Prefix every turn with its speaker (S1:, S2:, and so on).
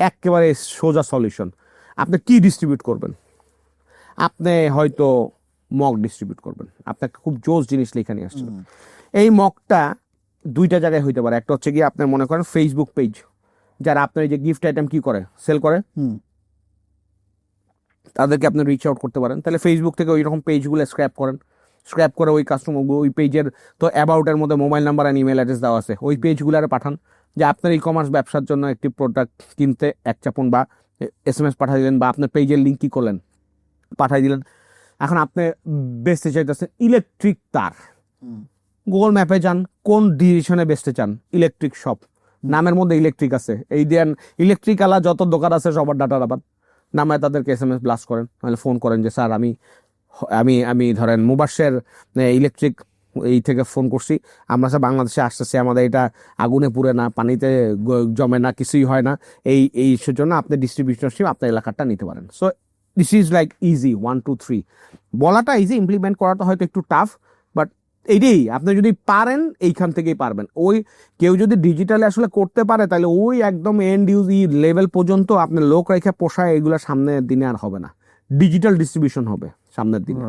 S1: একেবারে সোজা সলিউশন। আপনি কি ডিস্ট্রিবিউট করবেন? আপনি হয়তো মক ডিস্ট্রিবিউট করবেন, আপনাকে খুব জোস জিনিস লেখা নিয়ে আসছিল। এই মকটা দুইটা জায়গায় হইতে পারে। একটা হচ্ছে গিয়ে আপনার মনে করেন ফেসবুক পেজ, যারা আপনার এই যে গিফট আইটেম কি করে, সেল করে, তাদেরকে আপনি রিচ আউট করতে পারেন। তাহলে ফেসবুক থেকে ওই রকম পেজগুলো স্ক্র্যাপ করেন, স্ক্র্যাপ করে ওই কাস্টমার, ওই পেজের তো অ্যাবাউটের মধ্যে মোবাইল নাম্বার আর ইমেল অ্যাড্রেস দেওয়া আছে, ওই পেজগুলোরে পাঠান যে আপনার ই কমার্স ব্যবসার জন্য একটি প্রোডাক্ট কিনতে এক চাপুন, বা SMS পাঠিয়ে দিলেন, বা আপনার পেজের লিঙ্ক কি করলেন পাঠিয়ে দিলেন। এখন আপনি বেচতে চাইতেছেন ইলেকট্রিক তার, গুগল ম্যাপে যান, কোন ডিরেকশনে বেচতে চান, ইলেকট্রিক শপ, নামের মধ্যে ইলেকট্রিক আছে, এই দেন ইলেকট্রিক আলা যত দোকান আছে সবার ডাটা রাবাদ নামে তাদেরকে SMS ব্লাস্ট করেন, নাহলে ফোন করেন যে স্যার আমি আমি আমি ধরেন মুবাসের ইলেকট্রিক এই থেকে ফোন করছি, আমরা স্যার বাংলাদেশে আসতেছি, আমাদের এটা আগুনে পুড়ে না, পানিতে জমে না, কিছুই হয় না, এই জন্য আপনি ডিস্ট্রিবিউশনশিপ আপনার এলাকাটা নিতে পারেন। So this is like easy 1 2 3 বলাটা ইজি, ইমপ্লিমেন্ট করাটা হয়তো একটু টাফ, বাট এইটাই আপনি যদি পারেন এইখান থেকেই পারবেন। ওই কেউ যদি ডিজিটালে আসলে করতে পারে তাহলে ওই একদম এন্ড ইউজ লেভেল পর্যন্ত আপনার লোক রেখে পোষায় এগুলো সামনের দিনে আর হবে না, ডিজিটাল ডিস্ট্রিবিউশন হবে সামনের দিনে।